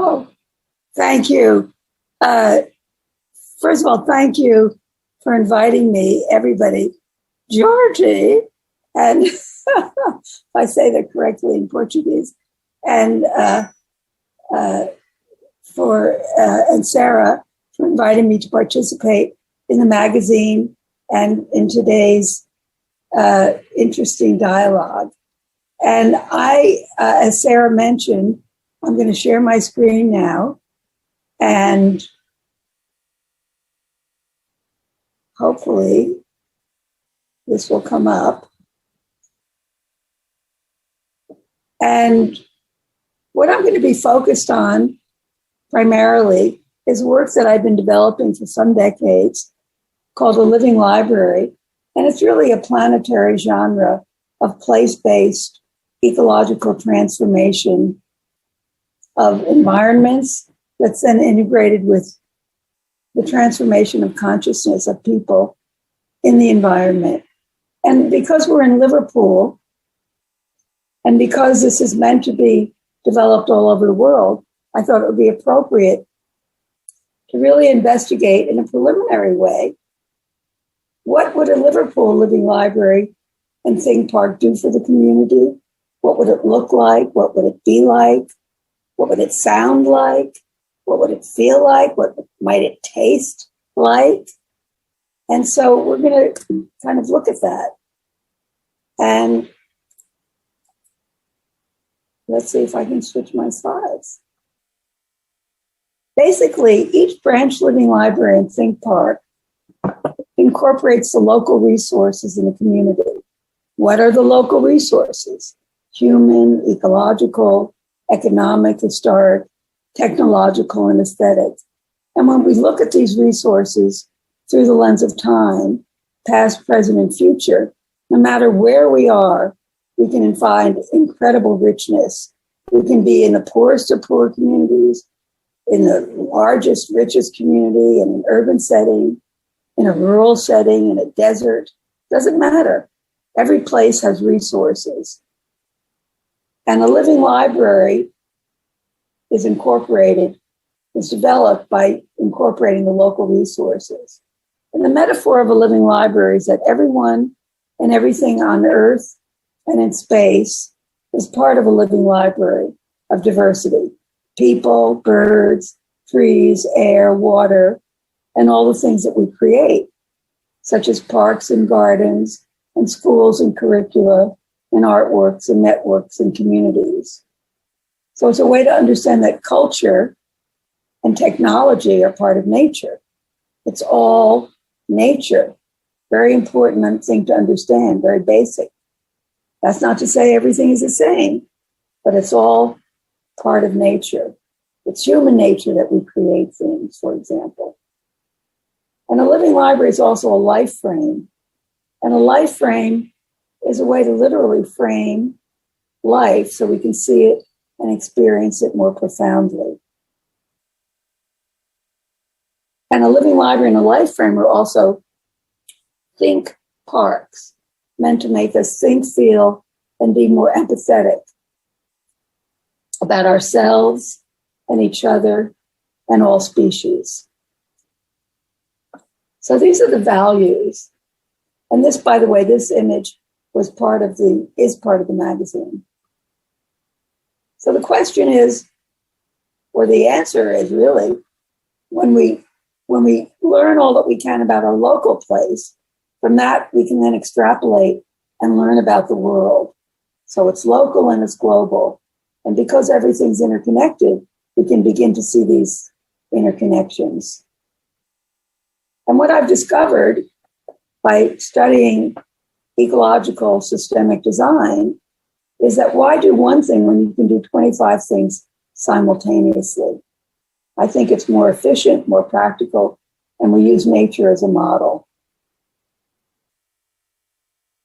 Oh, thank you. Uh, First of all, thank you for inviting me, everybody. Georgie, and if I say that correctly in Portuguese, and uh, and Sarah for inviting me to participate in the magazine and in today's interesting dialogue. And as Sarah mentioned, I'm going to share my screen now, and hopefully this will come up. And what I'm going to be focused on primarily is work that I've been developing for some decades called a living library. And it's really a planetary genre of place-based ecological transformation of environments that's then integrated with the transformation of consciousness of people in the environment. And because we're in Liverpool, and because this is meant to be developed all over the world, I thought it would be appropriate to really investigate in a preliminary way what would a Liverpool living library and theme park do for the community? What would it look like? What would it be like? What would it sound like? What would it feel like? What might it taste like? And so we're going to kind of look at that. And let's see if I can switch my slides. Basically, each branch living library and think park incorporates the local resources in the community. What are the local resources? Human, ecological, economic, historic, technological, and aesthetic. And when we look at these resources through the lens of time, past, present, and future, no matter where we are, we can find incredible richness. We can be in the poorest of poor communities, in the largest, richest community, in an urban setting, in a rural setting, in a desert. Doesn't matter. Every place has resources. And a living library is developed by incorporating the local resources. And the metaphor of a living library is that everyone and everything on Earth and in space is part of a living library of diversity. People, birds, trees, air, water, and all the things that we create, such as parks and gardens and schools and curricula and artworks and networks and communities. So it's a way to understand that culture and technology are part of nature. It's all nature. Very important thing to understand, very basic. That's not to say everything is the same, but it's all part of nature. It's human nature that we create things, for example. And a living library is also a life frame. And a life frame is a way to literally frame life so we can see it and experience it more profoundly. And a living library and a life frame are also think parks, meant to make us think, feel, and be more empathetic about ourselves and each other and all species. So these are the values. And this, by the way, this image is part of the magazine. So the question is, or the answer is really, when we learn all that we can about our local place, from that we can then extrapolate and learn about the world. So it's local and it's global. And because everything's interconnected, we can begin to see these interconnections. And what I've discovered by studying ecological systemic design is that why do one thing when you can do 25 things simultaneously? I think it's more efficient, more practical, and we use nature as a model.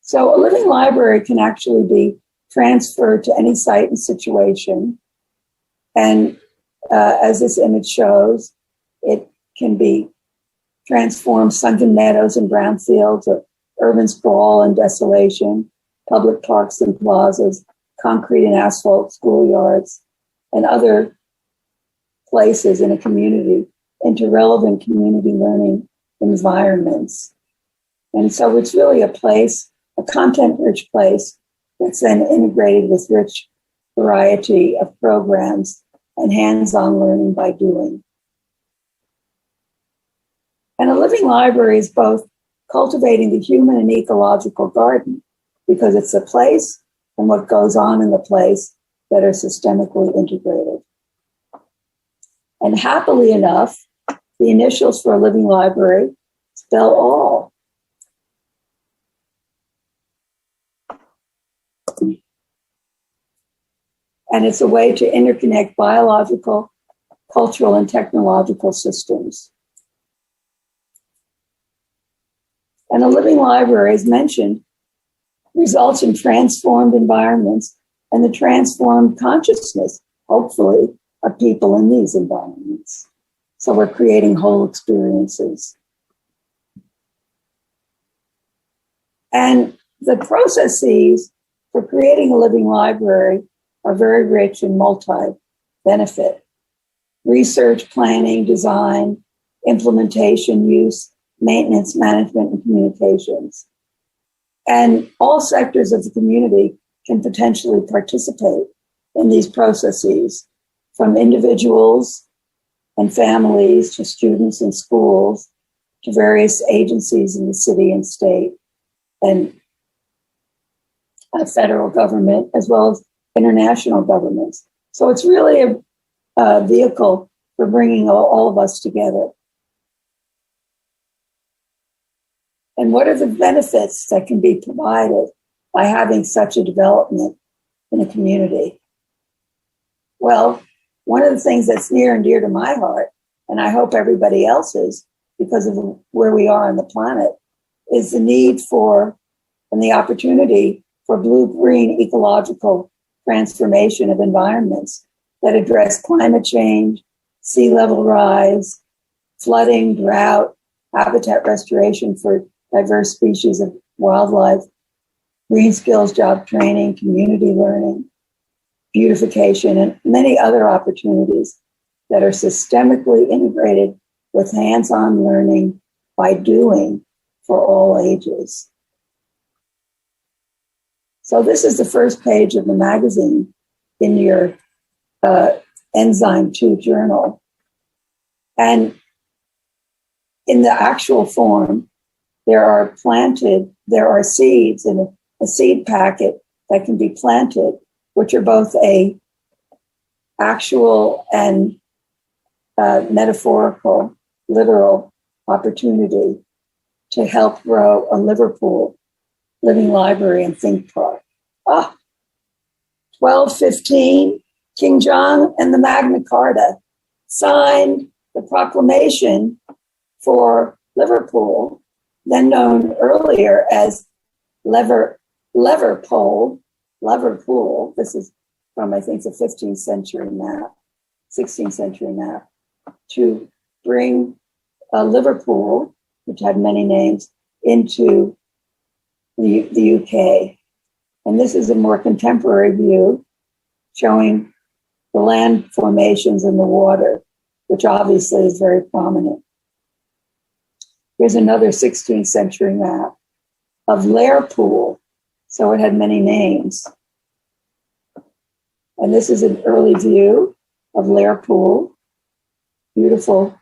So a living library can actually be transferred to any site and situation. And as this image shows, it can be transformed sunken meadows and brownfields, or urban sprawl and desolation, public parks and plazas, concrete and asphalt schoolyards, and other places in a community into relevant community learning environments. And so it's really a place, a content-rich place that's then integrated with rich variety of programs and hands-on learning by doing. And a living library is both cultivating the human and ecological garden, because it's a place and what goes on in the place that are systemically integrated. And happily enough, the initials for a living library spell all. And it's a way to interconnect biological, cultural, and technological systems. And a living library, as mentioned, results in transformed environments and the transformed consciousness, hopefully, of people in these environments. So we're creating whole experiences. And the processes for creating a living library are very rich and multi-benefit. Research, planning, design, implementation, use, maintenance, management, and communications. And all sectors of the community can potentially participate in these processes, from individuals and families to students and schools to various agencies in the city and state and federal government, as well as international governments. So it's really a vehicle for bringing all of us together. And what are the benefits that can be provided by having such a development in a community? Well, one of the things that's near and dear to my heart, and I hope everybody else's, because of where we are on the planet, is the need for and the opportunity for blue-green ecological transformation of environments that address climate change, sea level rise, flooding, drought, habitat restoration for diverse species of wildlife, green skills, job training, community learning, beautification, and many other opportunities that are systemically integrated with hands-on learning by doing for all ages. So this is the first page of the magazine in your Enzyme 2 journal. And in the actual form, there are seeds in a seed packet that can be planted, which are both a actual and metaphorical, literal opportunity to help grow a Liverpool living library and think park. 1215, King John and the Magna Carta signed the proclamation for Liverpool, then known earlier as Liverpool. This is from, I think, the 15th century map, 16th century map, to bring Liverpool, which had many names, into the UK. And this is a more contemporary view showing the land formations in the water, which obviously is very prominent. Here's another 16th century map of Liverpool. So it had many names. And this is an early view of Liverpool. Beautiful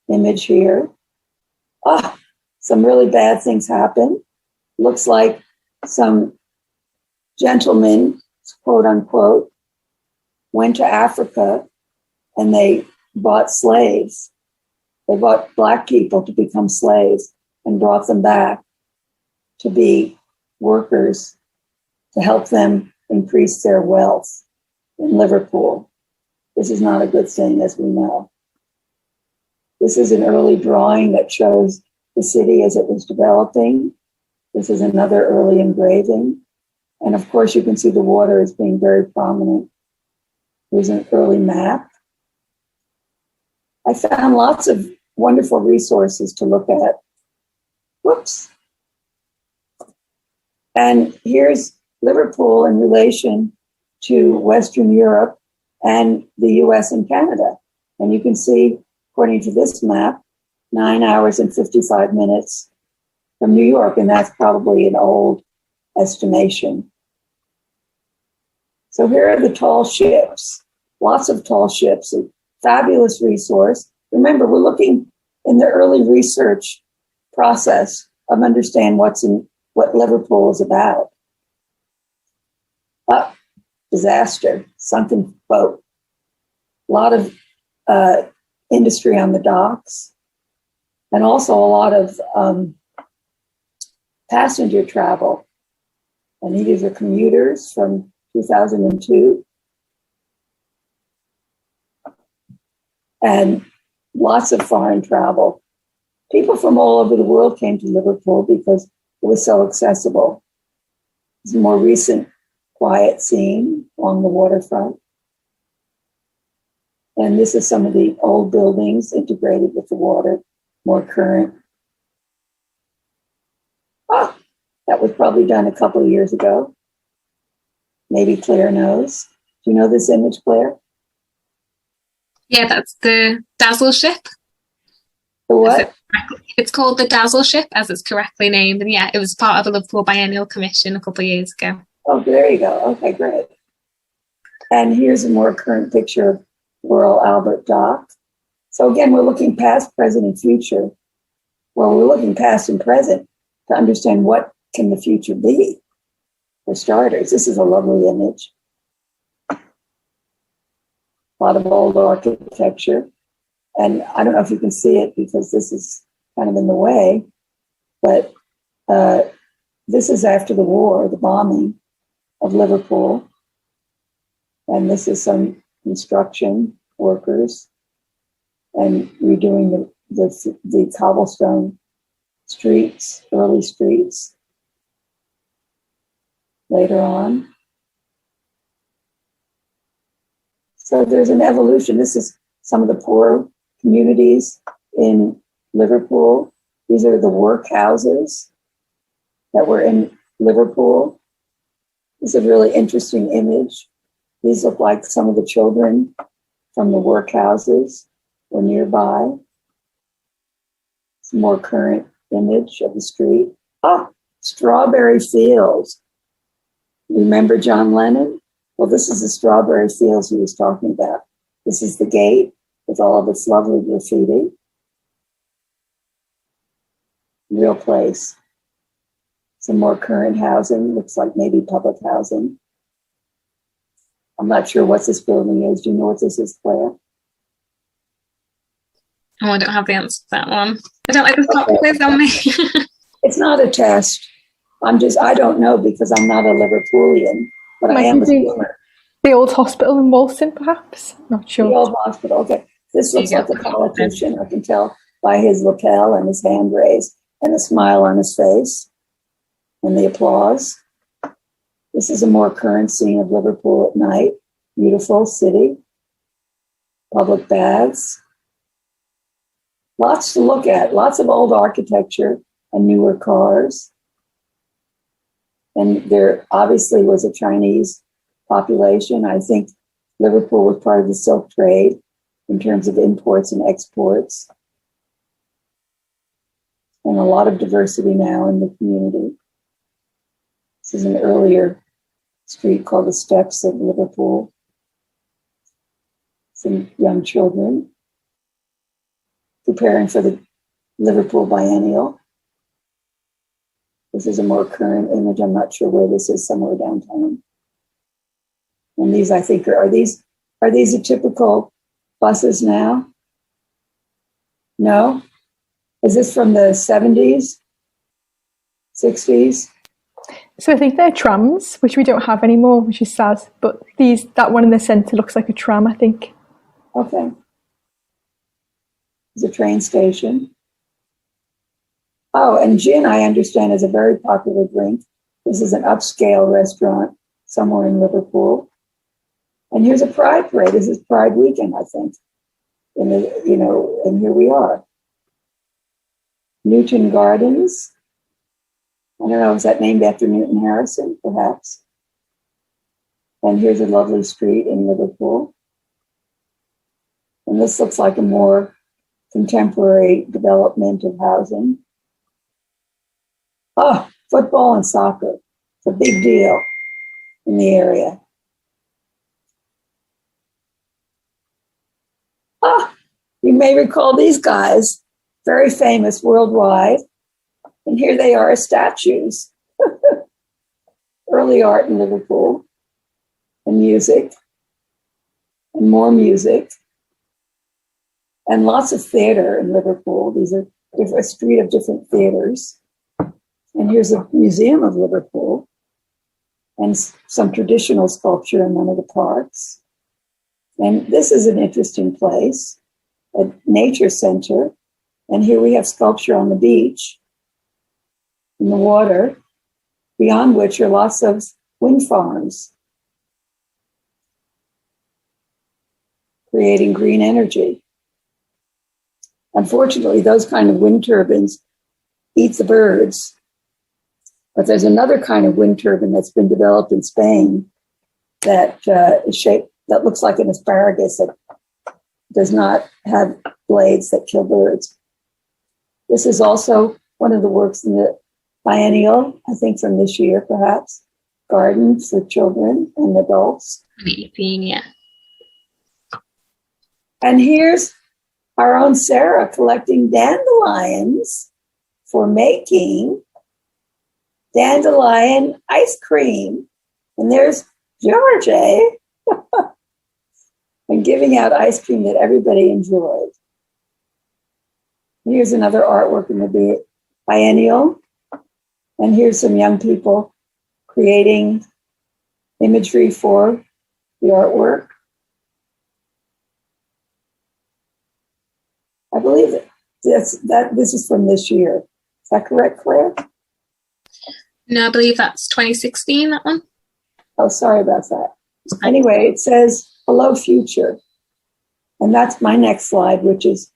image here. Some really bad things happen. Looks like some gentlemen, quote unquote, went to Africa and they bought slaves. They bought Black people to become slaves and brought them back to be workers to help them increase their wealth in Liverpool. This is not a good thing, as we know. This is an early drawing that shows the city as it was developing. This is another early engraving. And of course, you can see the water as being very prominent. Here's an early map. I found lots of wonderful resources to look at. Whoops. And here's Liverpool in relation to Western Europe and the US and Canada. And you can see, according to this map, 9 hours and 55 minutes from New York, and that's probably an old estimation. So here are the tall ships, lots of tall ships, a fabulous resource. Remember, we're looking in the early research process of understand what Liverpool is about. Disaster, sunken boat, a lot of industry on the docks, and also a lot of passenger travel. And these are commuters from 2002. And lots of foreign travel. People from all over the world came to Liverpool because it was so accessible. It's a more recent quiet scene along the waterfront. And this is some of the old buildings integrated with the water, more current. That was probably done a couple of years ago. Maybe Claire knows. Do you know this image, Claire? Yeah, that's the Dazzle ship. The what? It's called the Dazzle ship, as it's correctly named. And yeah, it was part of a Liverpool Biennial Commission a couple of years ago. Oh, there you go. Okay, great. And here's a more current picture of Royal Albert Dock. So again, we're looking past, present, and future. Well, we're looking past and present to understand what can the future be. For starters, this is a lovely image. A lot of old architecture. And I don't know if you can see it because this is kind of in the way, but this is after the war, the bombing of Liverpool. And this is some construction workers and redoing the cobblestone streets, early streets. Later on. So there's an evolution. This is some of the poor communities in Liverpool. These are the workhouses that were in Liverpool. This is a really interesting image. These look like some of the children from the workhouses were nearby. It's a more current image of the street. Strawberry fields. Remember John Lennon? Well, this is the strawberry fields he was talking about. This is the gate with all of its lovely graffiti. Real place. Some more current housing, looks like maybe public housing. I'm not sure what this building is. Do you know what this is, Claire? Oh, I don't have the answer to that one. I don't like the top quiz on me. It's not a test. I don't know because I'm not a Liverpoolian, but I am a swimmer. The old hospital in Walton, perhaps? Not sure. The old hospital, okay. This looks like a politician. I can tell by his lapel and his hand raised and the smile on his face and the applause. This is a more current scene of Liverpool at night. Beautiful city. Public baths. Lots to look at. Lots of old architecture and newer cars. And there obviously was a Chinese population. I think Liverpool was part of the silk trade in terms of imports and exports. And a lot of diversity now in the community. This is an earlier street called the Steps of Liverpool. Some young children preparing for the Liverpool Biennial. This is a more current image. I'm not sure where this is, somewhere downtown. And these, I think, are these the typical buses now? No? Is this from the 70s, 60s? So I think they're trams, which we don't have anymore, which is sad. But that one in the centre looks like a tram, I think. Okay. There's a train station. Oh, and gin, I understand, is a very popular drink. This is an upscale restaurant somewhere in Liverpool. And here's a Pride parade. This is Pride weekend, I think. And here we are. Newton Gardens. I don't know, is that named after Newton Harrison, perhaps? And here's a lovely street in Liverpool. And this looks like a more contemporary development of housing. Oh, football and soccer. It's a big deal in the area. Ah, you may recall these guys, very famous worldwide. And here they are as statues. Early art in Liverpool, and music, and more music, and lots of theater in Liverpool. These are a street of different theaters. And here's a museum of Liverpool, and some traditional sculpture in one of the parks. And this is an interesting place, a nature center. And here we have sculpture on the beach, in the water, beyond which are lots of wind farms, creating green energy. Unfortunately, those kind of wind turbines eat the birds. But there's another kind of wind turbine that's been developed in Spain that is shaped, that looks like an asparagus, that does not have blades that kill birds. This is also one of the works in the biennial, I think from this year perhaps, Gardens for Children and Adults. 2018, yeah. And here's our own Sarah collecting dandelions for making dandelion ice cream. And there's George, and giving out ice cream that everybody enjoyed. Here's another artwork in the biennial. And here's some young people creating imagery for the artwork. I believe this is from this year. Is that correct, Claire? No, I believe that's 2016, that one. Oh, sorry about that. Anyway, it says, hello, future. And that's my next slide, which is,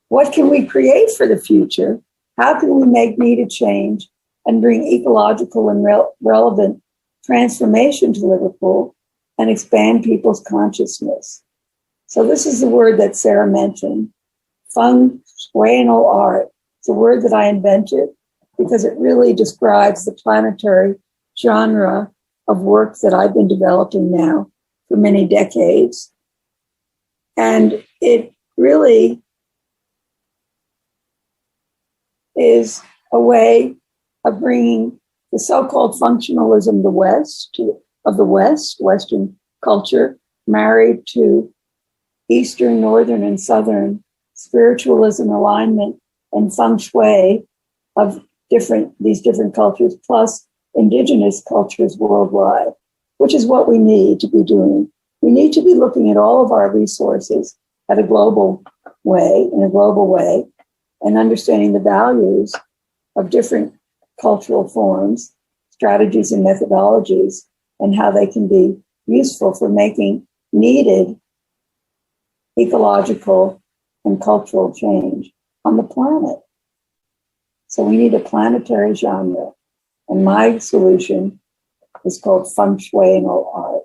what can we create for the future? How can we make needed change and bring ecological and relevant transformation to Liverpool and expand people's consciousness? So this is the word that Sarah mentioned, functional art. It's a word that I invented because it really describes the planetary genre of work that I've been developing now for many decades. And it really is a way of bringing the so-called functionalism of the Western culture, married to Eastern, Northern, and Southern spiritualism alignment and feng shui of these different cultures, plus indigenous cultures worldwide, which is what we need to be doing. We need to be looking at all of our resources in a global way, and understanding the values of different cultural forms, strategies, and methodologies, and how they can be useful for making needed ecological and cultural change on the planet. So we need a planetary genre. And my solution is called functional art.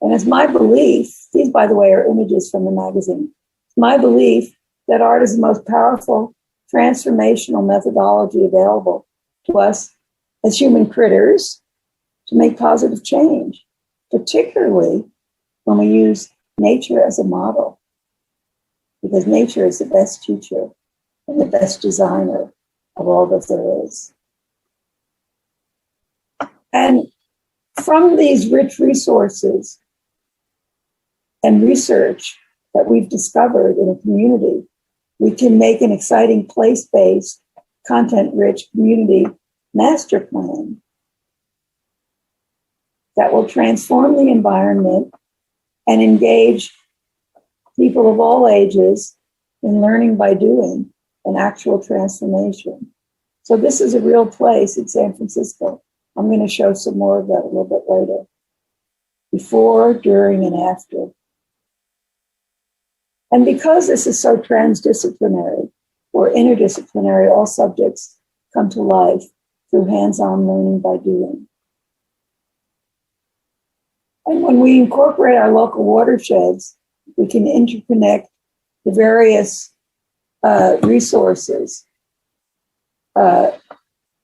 And it's my belief, these, by the way, are images from the magazine. It's my belief that art is the most powerful transformational methodology available to us as human critters to make positive change, particularly when we use nature as a model, because nature is the best teacher and the best designer of all that there is. And from these rich resources and research that we've discovered in a community, we can make an exciting place-based, content-rich community master plan that will transform the environment and engage people of all ages in learning by doing an actual transformation. So this is a real place in San Francisco. I'm going to show some more of that a little bit later. Before, during, and after. And because this is so transdisciplinary or interdisciplinary, all subjects come to life through hands-on learning by doing. And when we incorporate our local watersheds, we can interconnect the various resources,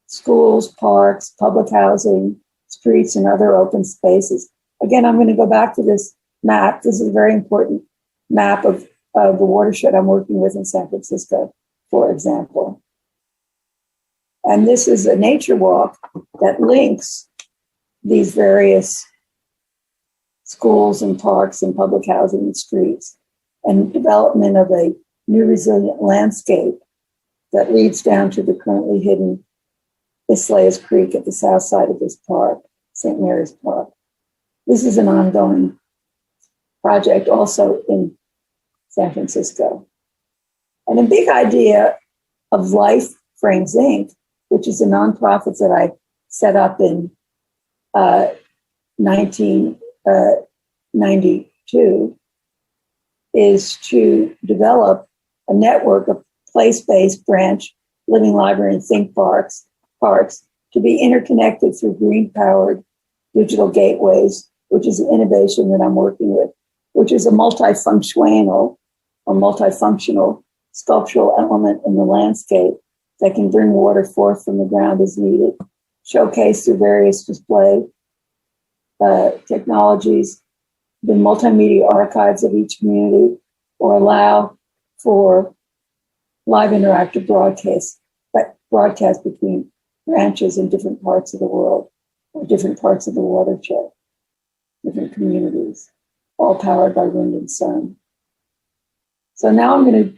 schools, parks, public housing, streets, and other open spaces. Again, I'm going to go back to this map. This is a very important map of the watershed I'm working with in San Francisco, for example. And this is a nature walk that links these various schools and parks and public housing and streets, and development of a new resilient landscape that leads down to the currently hidden Islayas Creek at the south side of this park, St. Mary's Park. This is an ongoing project also in San Francisco. And a big idea of Life Frames Inc., which is a nonprofit that I set up in 1992, is to develop a network of place-based branch living library and think parks to be interconnected through green-powered digital gateways, which is an innovation that I'm working with, which is a multifunctional sculptural element in the landscape that can bring water forth from the ground as needed, showcase through various display technologies, the multimedia archives of each community, or allow for live interactive broadcast between branches in different parts of the world, or different parts of the watershed, different communities, all powered by wind and sun. So now I'm going to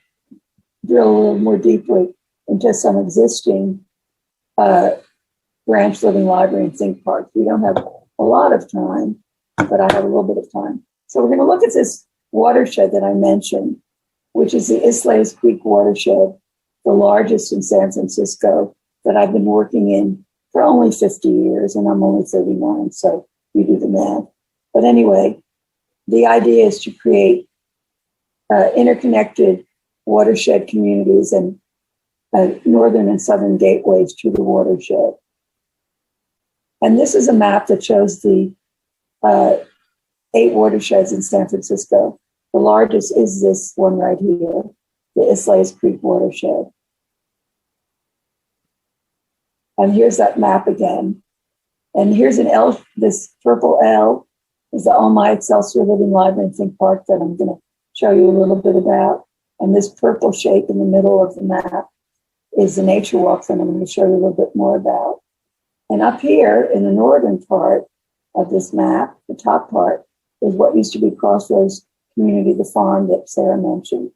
drill a little more deeply into some existing branch living library and think parks. We don't have a lot of time, but I have a little bit of time. So we're going to look at this watershed that I mentioned, which is the Islayas Creek watershed, the largest in San Francisco, that I've been working in for only 50 years, and I'm only 39, so you do the math. But anyway, the idea is to create interconnected watershed communities and northern and southern gateways to the watershed. And this is a map that shows the 8 watersheds in San Francisco. The largest is this one right here, the Islayas Creek watershed. And here's that map again. And here's an L, this purple L is the Almi Excelsior Living Library and Think Park that I'm going to show you a little bit about. And this purple shape in the middle of the map is the nature walk that I'm going to show you a little bit more about. And up here in the northern part of this map, the top part, is what used to be Crossroads Community, the farm that Sarah mentioned.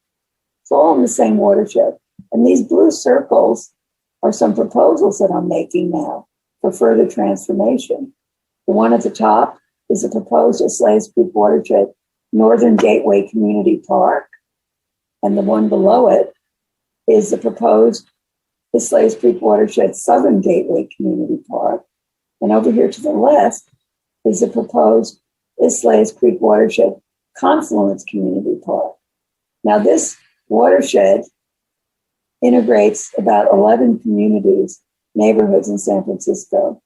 It's all in the same watershed. And these blue circles are some proposals that I'm making now for further transformation. The one at the top is a proposed Islayas Creek watershed Northern Gateway Community Park. And the one below it is the proposed Islayas Creek watershed Southern Gateway Community Park. And over here to the left is the proposed Islayas Creek watershed Confluence Community Park. Now this watershed integrates about 11 communities, neighborhoods in San Francisco.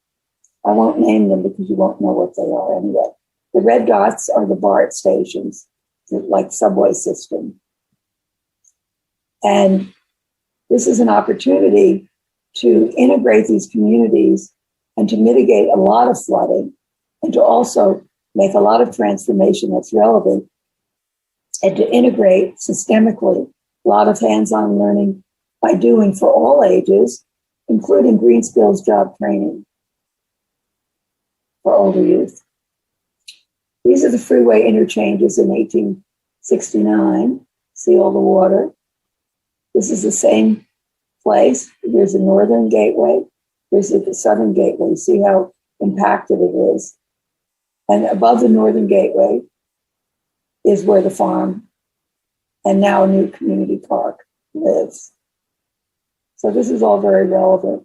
I won't name them because you won't know what they are anyway. The red dots are the BART stations, like subway system. And this is an opportunity to integrate these communities and to mitigate a lot of flooding and to also make a lot of transformation that's relevant and to integrate systemically a lot of hands-on learning by doing for all ages, including green skills job training for older youth. These are the freeway interchanges in 1869. See all the water. This is the same place. There's a northern gateway. There's the southern gateway. See how impacted it is. And above the northern gateway is where the farm and now a new community park lives. So this is all very relevant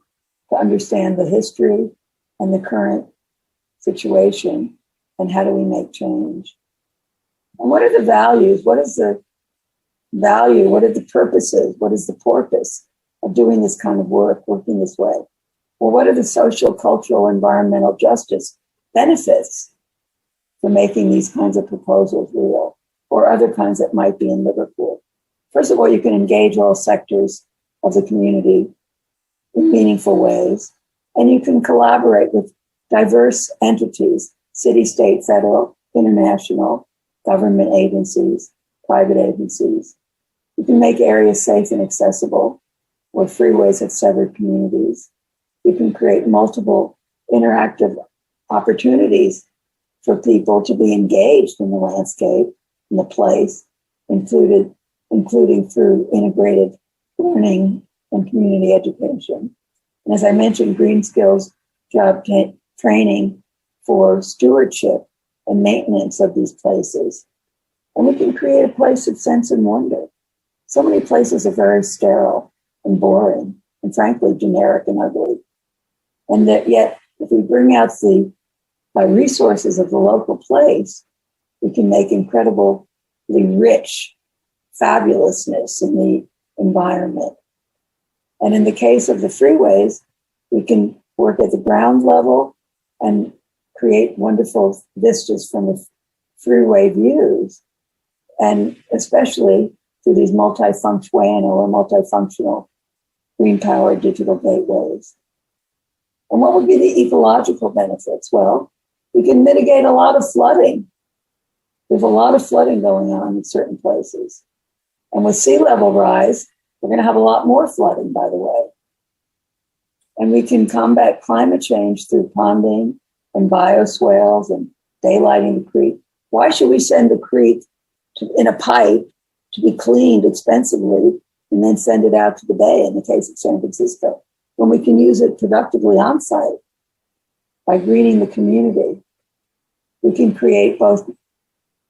to understand the history and the current situation and how do we make change. And what are the values? What is the value? What are the purposes? What is the purpose of doing this kind of work, working this way? Well, what are the social, cultural, environmental justice benefits for making these kinds of proposals real? or other kinds that might be in Liverpool. First of all, you can engage all sectors of the community in meaningful ways, and you can collaborate with diverse entities, city, state, federal, international, government agencies, private agencies. You can make areas safe and accessible where freeways have severed communities. You can create multiple interactive opportunities for people to be engaged in the landscape, in the place, including through integrated learning and community education. And as I mentioned, green skills job training for stewardship and maintenance of these places. And we can create a place of sense and wonder. So many places are very sterile and boring and frankly generic and ugly. And that yet, if we bring out the resources of the local place, we can make incredibly rich fabulousness in the environment. And in the case of the freeways, we can work at the ground level and create wonderful vistas from the freeway views, and especially through these multifunctional or multifunctional green-powered digital gateways. And what would be the ecological benefits? Well, we can mitigate a lot of flooding. There's a lot of flooding going on in certain places. And with sea level rise, we're going to have a lot more flooding, by the way. And we can combat climate change through ponding and bioswales and daylighting the creek. Why should we send the creek in a pipe to be cleaned expensively and then send it out to the bay in the case of San Francisco, when we can use it productively on site by greening the community? We can create both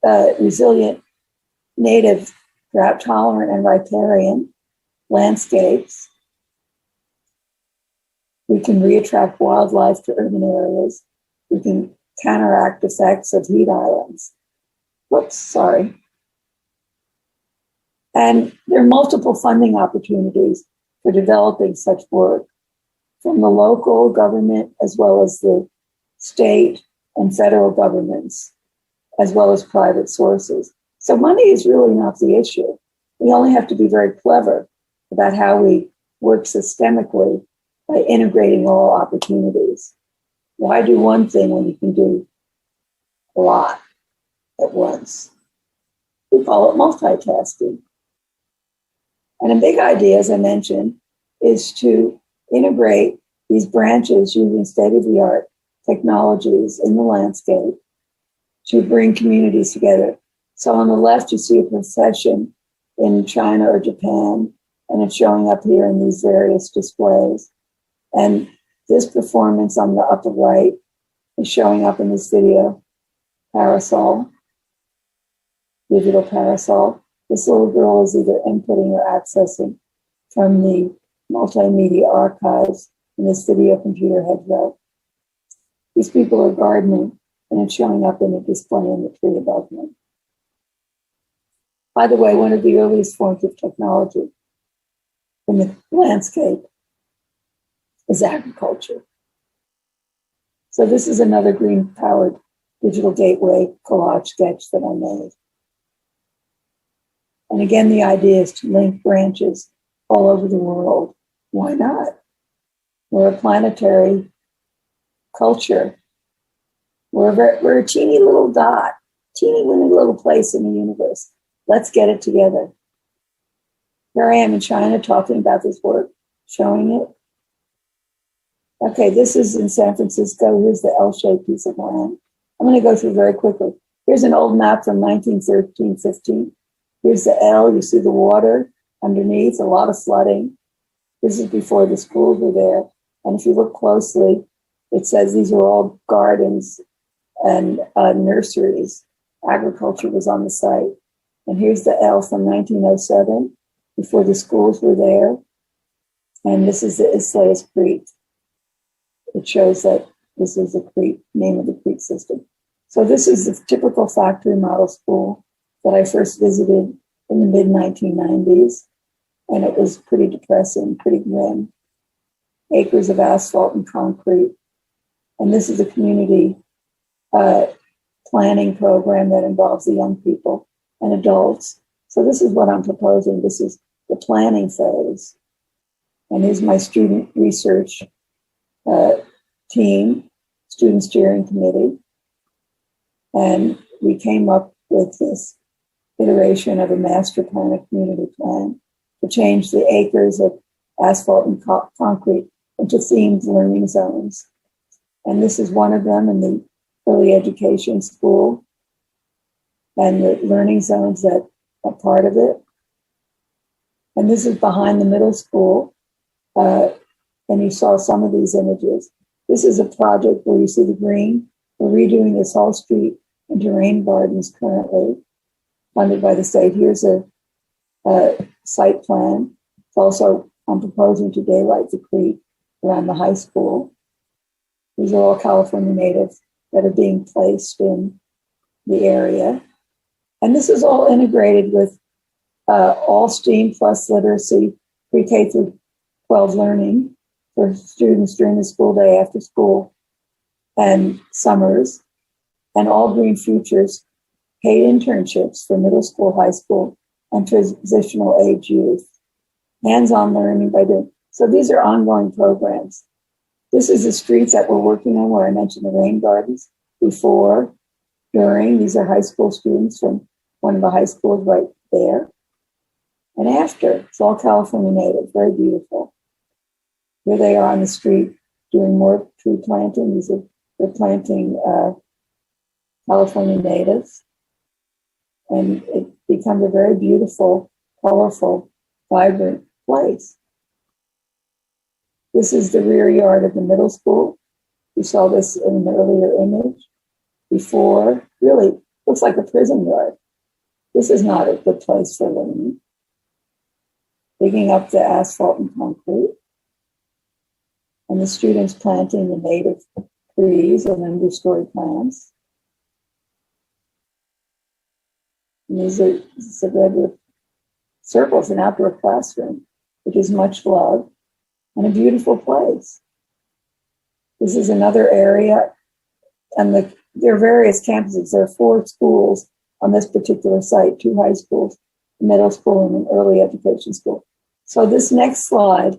resilient, native, drought tolerant, and riparian landscapes. We can reattract wildlife to urban areas. We can counteract effects of heat islands. Whoops, sorry. And there are multiple funding opportunities for developing such work from the local government as well as the state and federal governments, as well as private sources. So money is really not the issue. We only have to be very clever about how we work systemically by integrating all opportunities. Why do one thing when you can do a lot at once? We call it multitasking. And a big idea, as I mentioned, is to integrate these branches using state-of-the-art technologies in the landscape to bring communities together. So on the left, you see a procession in China or Japan, and it's showing up here in these various displays. And this performance on the upper right is showing up in this video, Parasol, digital parasol. This little girl is either inputting or accessing from the multimedia archives in this video computer hedgerow. These people are gardening, and it's showing up in a display in the tree above them. By the way, one of the earliest forms of technology in the landscape is agriculture. So this is another green-powered digital gateway collage sketch that I made. And again, the idea is to link branches all over the world. Why not? We're a planetary culture. We're a teeny little dot, teeny little place in the universe. Let's get it together. Here I am in China talking about this work, showing it. Okay, this is in San Francisco. Here's the L-shaped piece of land. I'm going to go through very quickly. Here's an old map from 1913-15. Here's the L. You see the water underneath, a lot of flooding. This is before the schools were there. And if you look closely, it says these are all gardens and nurseries. Agriculture was on the site. And here's the L from 1907, before the schools were there. And this is the Islayas Creek. It shows that this is the creek, name of the creek system. So this is the typical factory model school that I first visited in the mid-1990s. And it was pretty depressing, pretty grim. Acres of asphalt and concrete. And this is a community planning program that involves the young people and adults. So this is what I'm proposing. This is the planning phase. And here's my student research team, student steering committee. And we came up with this iteration of a master plan, a community plan, to change the acres of asphalt and concrete into themed learning zones. And this is one of them in the early education school and the learning zones that are part of it. And this is behind the middle school. And you saw some of these images. This is a project where you see the green. We're redoing this whole street into rain gardens currently, funded by the state. Here's a site plan. It's also, I'm proposing to daylight the creek around the high school. These are all California natives that are being placed in the area. And this is all integrated with all STEAM plus literacy, pre-K through 12 learning for students during the school day, after school, and summers, and all Green Futures paid internships for middle school, high school, and transitional age youth. Hands-on learning by doing. So these are ongoing programs. This is the streets that we're working on where I mentioned the rain gardens before, during. These are high school students from one of the high schools right there. And after, it's all California native, very beautiful. Here they are on the street doing more tree planting. They're planting California natives. And it becomes a very beautiful, colorful, vibrant place. This is the rear yard of the middle school. You saw this in an earlier image. Before, really looks like a prison yard. This is not a good place for learning. Digging up the asphalt and concrete. And the students planting the native trees and understory plants. And these are red circles, an outdoor classroom, which is much loved and a beautiful place. This is another area, and there are various campuses. There are 4 schools on this particular site, 2 high schools, a middle school, and an early education school. So this next slide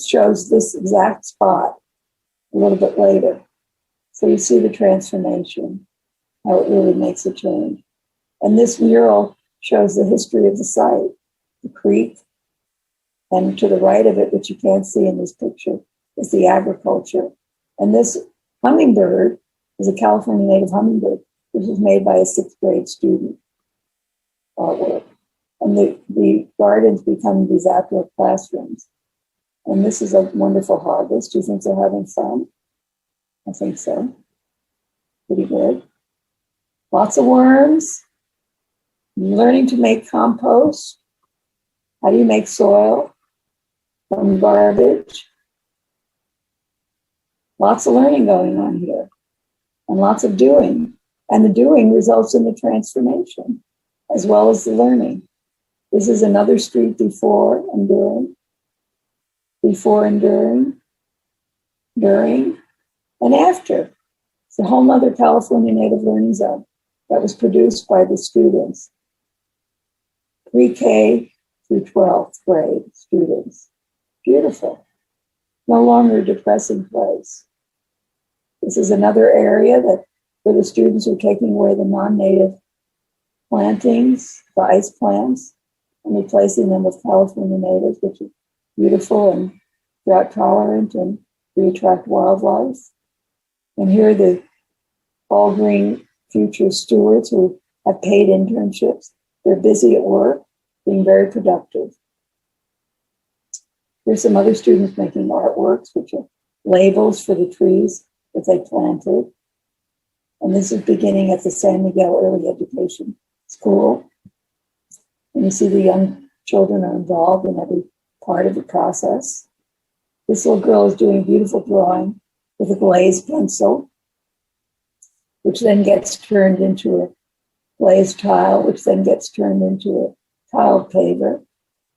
shows this exact spot a little bit later. So you see the transformation, how it really makes a change. And this mural shows the history of the site, the creek, and to the right of it, which you can't see in this picture, is the agriculture. And this hummingbird is a California native hummingbird, which was made by a 6th grade student artwork. And the gardens become these outdoor classrooms. And this is a wonderful harvest. Do you think they're having fun? I think so. Pretty good. Lots of worms. Learning to make compost. How do you make soil from garbage? Lots of learning going on here. And lots of doing. And the doing results in the transformation, as well as the learning. This is another street before and during. Before and during, and after. It's a whole nother California Native Learning Zone that was produced by the students, pre-K through 12th grade students. Beautiful. No longer a depressing place. This is another area where the students are taking away the non-native plantings, the ice plants, and replacing them with California natives, which is beautiful and drought tolerant, and we attract wildlife. And here are the all Green Future stewards who have paid internships. They're busy at work, being very productive. Here's some other students making artworks, which are labels for the trees that they planted. And this is beginning at the San Miguel Early Education School. And you see the young children are involved in every part of the process. This little girl is doing a beautiful drawing with a glazed pencil, which then gets turned into a glazed tile, which then gets turned into a tiled paver,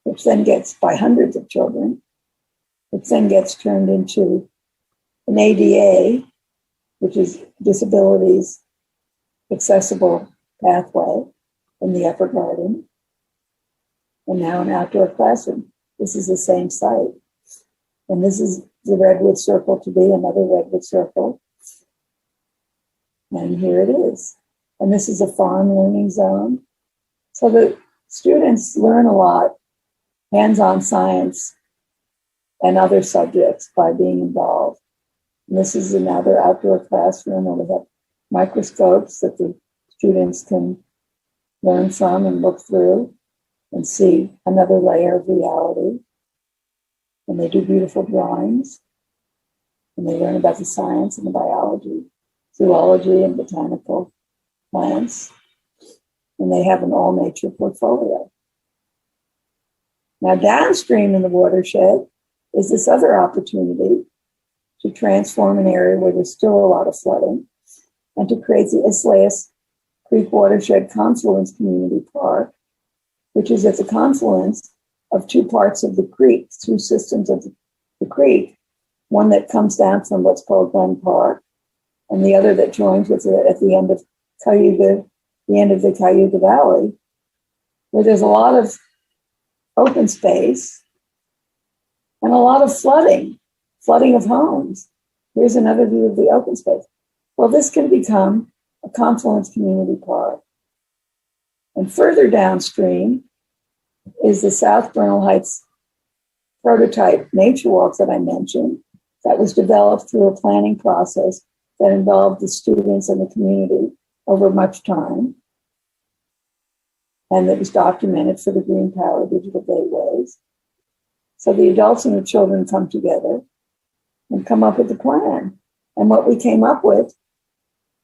which then gets, by hundreds of children, which then gets turned into an ADA, which is disabilities accessible pathway, in the upper garden, and now an outdoor classroom. This is the same site. And this is the redwood circle to be another redwood circle. And here it is. And this is a farm learning zone. So the students learn a lot, hands-on science and other subjects by being involved. And this is another outdoor classroom where we have microscopes that the students can learn from and look through and see another layer of reality. And they do beautiful drawings. And they learn about the science and the biology, zoology and botanical plants. And they have an all-nature portfolio. Now, downstream in the watershed is this other opportunity to transform an area where there's still a lot of flooding and to create the Islayas Creek Watershed Confluence Community Park, which is at the confluence of two parts of the creek, two systems of the creek, one that comes down from what's called Glen Park, and the other that joins with it at the end of Cayuga, the end of the Cayuga Valley, where there's a lot of open space and a lot of flooding of homes. Here's another view of the open space. Well, this can become a confluence community park. And further downstream is the South Bernal Heights prototype nature walk that I mentioned that was developed through a planning process that involved the students and the community over much time. And that was documented for the Green Power Digital Gateways. So the adults and the children come together and come up with a plan. And what we came up with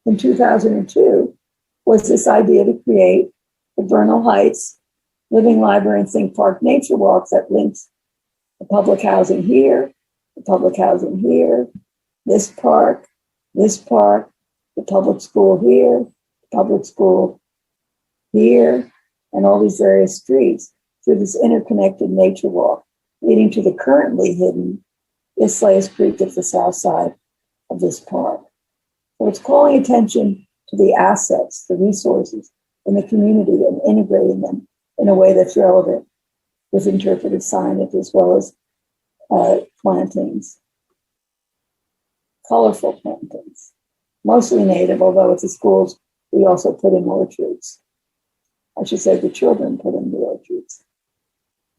in 2002 was this idea to create the Bernal Heights Living Library and Think Park Nature Walk that links the public housing here, the public housing here, this park, the public school here, the public school here, and all these various streets through this interconnected nature walk leading to the currently hidden Islayas Creek at the south side of this park. So it's calling attention to the assets, the resources in the community and integrating them in a way that's relevant with interpretive signage as well as plantings, colorful plantings, mostly native, although at the schools we also put in orchards. I should say the children put in the orchards.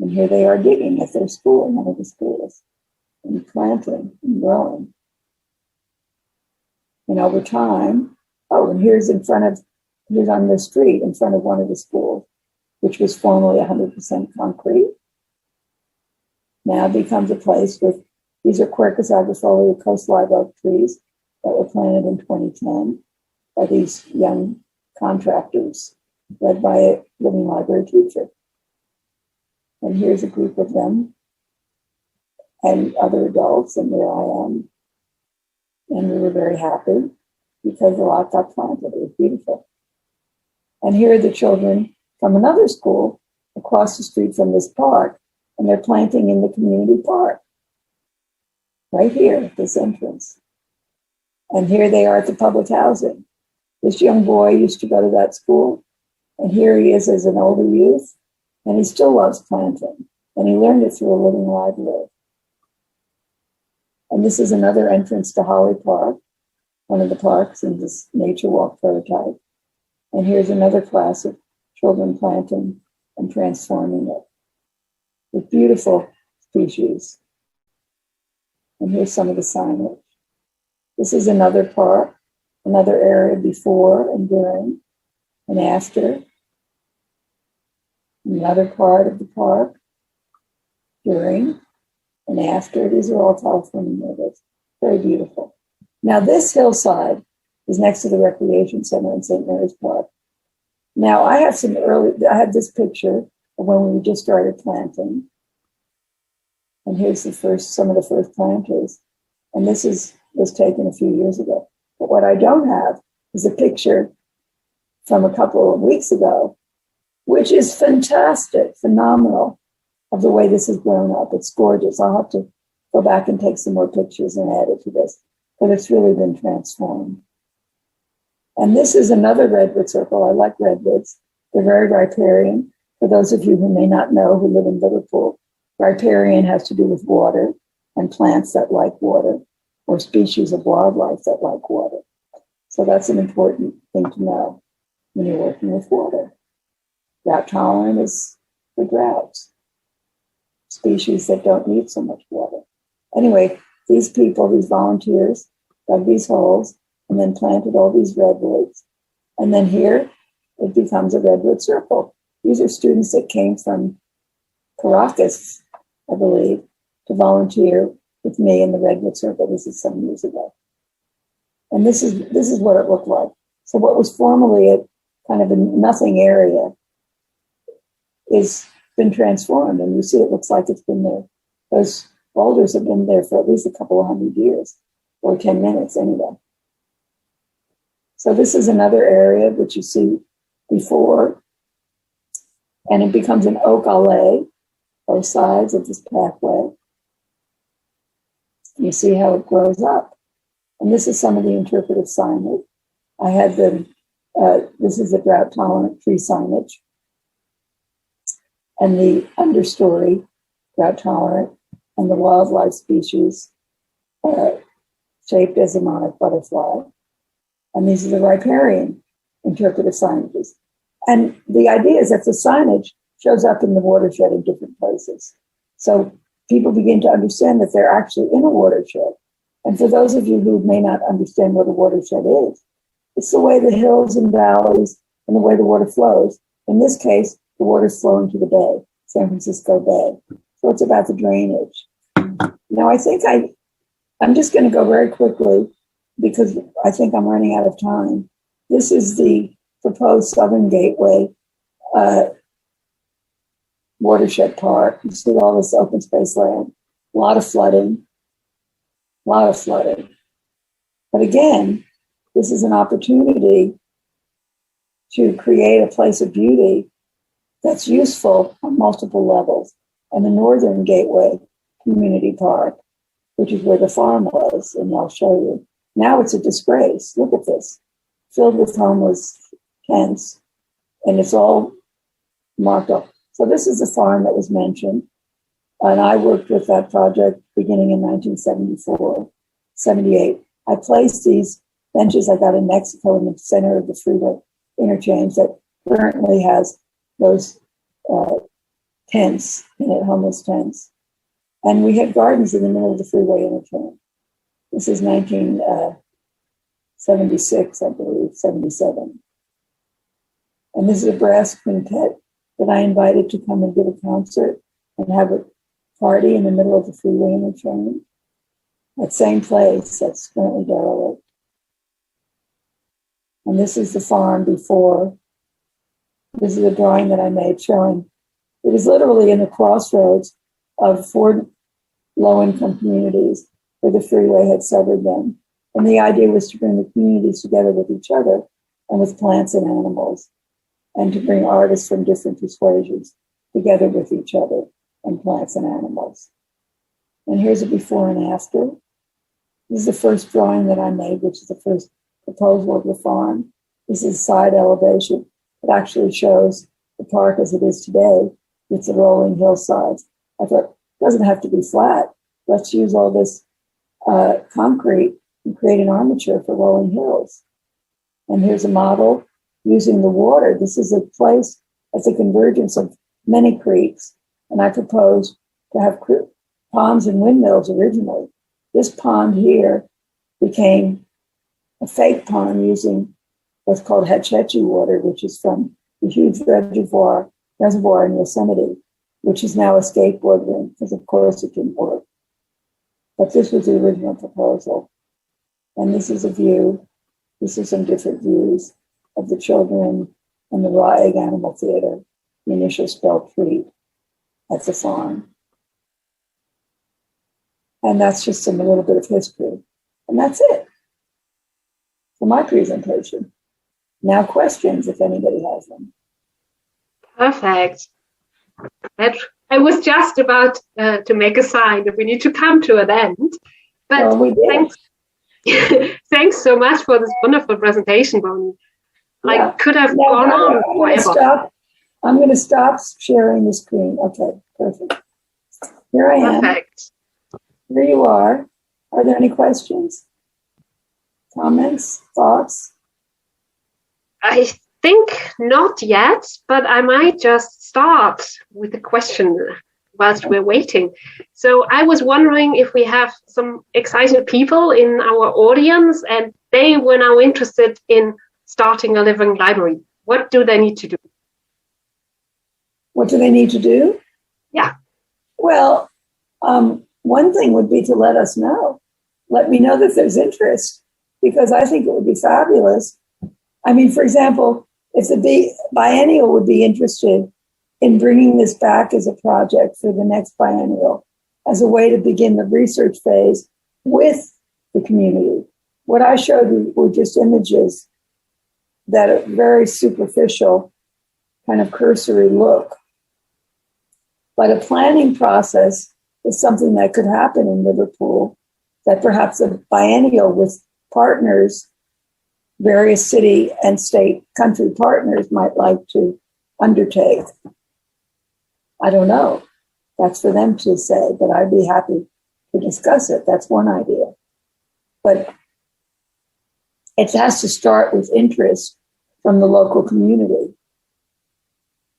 And here they are digging at their school, one of the schools, and planting and growing. And over time, and here's on the street in front of one of the schools, which was formerly 100% concrete, now becomes a place with, these are Quercus agrifolia coast live oak trees that were planted in 2010 by these young contractors led by a living library teacher. And here's a group of them and other adults, and there I am. And we were very happy because a lot got planted. It was beautiful. And here are the children from another school across the street from this park, and they're planting in the community park, right here at this entrance. And here they are at the public housing. This young boy used to go to that school, and here he is as an older youth, and he still loves planting, and he learned it through a living library. And this is another entrance to Holly Park, one of the parks in this nature walk prototype. And here's another class of children planting and transforming it with beautiful species. And here's some of the signage. This is another park, another area before and during and after. Another part of the park during and after. These are all telephone numbers. Very beautiful. Now this hillside is next to the recreation center in St. Mary's Park. Now I have this picture of when we just started planting. And here's some of the first planters. And this was taken a few years ago. But what I don't have is a picture from a couple of weeks ago, which is fantastic, phenomenal, of the way this has grown up. It's gorgeous. I'll have to go back and take some more pictures and add it to this. But it's really been transformed. And this is another redwood circle. I like redwoods. They're very riparian. For those of you who may not know who live in Liverpool, riparian has to do with water and plants that like water, or species of wildlife that like water. So that's an important thing to know when you're working with water. Drought tolerant is for droughts, species that don't need so much water. Anyway, these people, these volunteers, dug these holes and then planted all these redwoods. And then here it becomes a redwood circle. These are students that came from Caracas, I believe, to volunteer with me in the redwood circle. This is some years ago. And this is what it looked like. So what was formerly a kind of a nothing area is been transformed. And you see it looks like it's been there. Those boulders have been there for at least a couple of 100 years, or 10 minutes anyway. So this is another area which you see before, and it becomes an oak allée, both sides of this pathway. You see how it grows up. And this is some of the interpretive signage. I had this is the drought-tolerant tree signage. And the understory, drought-tolerant, and the wildlife species shaped as a monarch butterfly. And these are the riparian interpretive signages. And the idea is that the signage shows up in the watershed in different places. So people begin to understand that they're actually in a watershed. And for those of you who may not understand what a watershed is, it's the way the hills and valleys and the way the water flows. In this case, the water's flowing to the bay, San Francisco Bay. So it's about the drainage. Now, I think I'm just going to go very quickly because I think I'm running out of time. This is the proposed Southern Gateway watershed park. You see all this open space land, a lot of flooding. But again, this is an opportunity to create a place of beauty that's useful on multiple levels. And the Northern Gateway Community Park, which is where the farm was, and I'll show you. Now it's a disgrace. Look at this, filled with homeless tents, and it's all marked up. So this is the farm that was mentioned. And I worked with that project beginning in 1974, 78. I placed these benches I got in Mexico in the center of the freeway interchange that currently has those tents in it, homeless tents. And we had gardens in the middle of the freeway interchange. This is 1976, I believe, 77. And this is a brass quintet that I invited to come and give a concert and have a party in the middle of the freeway interchange. That same place that's currently derelict. And this is the farm before. This is a drawing that I made showing it was literally in the crossroads of 4 low-income communities where the freeway had severed them. And the idea was to bring the communities together with each other and with plants and animals, and to bring artists from different persuasions together with each other and plants and animals. And here's a before and after. This is the first drawing that I made, which is the first proposal of the farm. This is side elevation. It actually shows the park as it is today with the rolling hillsides. I thought, it doesn't have to be flat. Let's use all this concrete and create an armature for rolling hills. And here's a model using the water. This is a place at the convergence of many creeks. And I proposed to have ponds and windmills originally. This pond here became a fake pond using what's called Hetch Hetchy water, which is from the huge reservoir in Yosemite, which is now a skateboard rink, because of course it didn't work. But this was the original proposal. And this is a view. This is some different views of the children and the raw egg animal theater, the initial spell treat at the farm. And that's just a little bit of history. And that's it for my presentation. Now questions, if anybody has them. Perfect. I was just about to make a sign that we need to come to an end. But we did. Thanks so much for this wonderful presentation, Bonnie. I could have No, gone on forever. I'm going to stop sharing the screen. Okay, perfect. Here I am. Perfect. Here you are. Are there any questions, comments, thoughts? I think not yet, but I might just start with the question whilst we're waiting. So I was wondering if we have some excited people in our audience and they were now interested in starting a living library. What do they need to do? What do they need to do? Yeah. Well, one thing would be to let us know. Let me know that there's interest, because I think it would be fabulous. I mean, for example, if the biennial would be interested in bringing this back as a project for the next biennial, as a way to begin the research phase with the community. What I showed you were just images that are very superficial, kind of cursory look. But a planning process is something that could happen in Liverpool, that perhaps a biennial with partners, various city and state country partners might like to undertake. I don't know. That's for them to say, but I'd be happy to discuss it. That's one idea. But it has to start with interest from the local community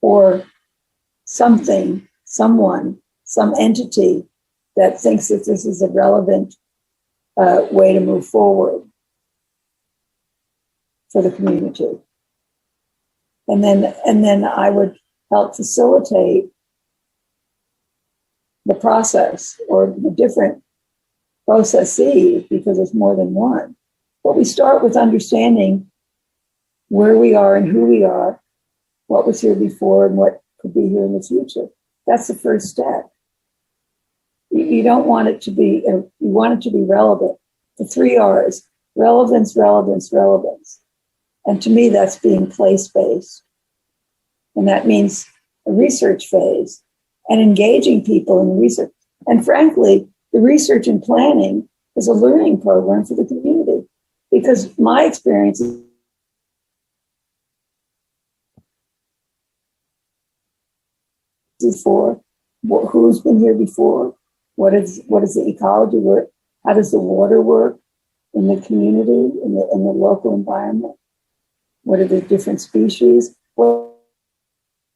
or something, someone, some entity that thinks that this is a relevant way to move forward for the community. And then I would help facilitate the process or the different processes, because it's more than one. But we start with understanding where we are and who we are, what was here before and what could be here in the future. That's the first step. You don't want it to be, you want it to be relevant. The 3 R's: relevance, relevance, relevance. And to me, that's being place-based. And that means a research phase and engaging people in the research. And frankly, the research and planning is a learning program for the community, because my experience is for who's been here before, what is the ecology work, how does the water work in the community, in the local environment, what are the different species, what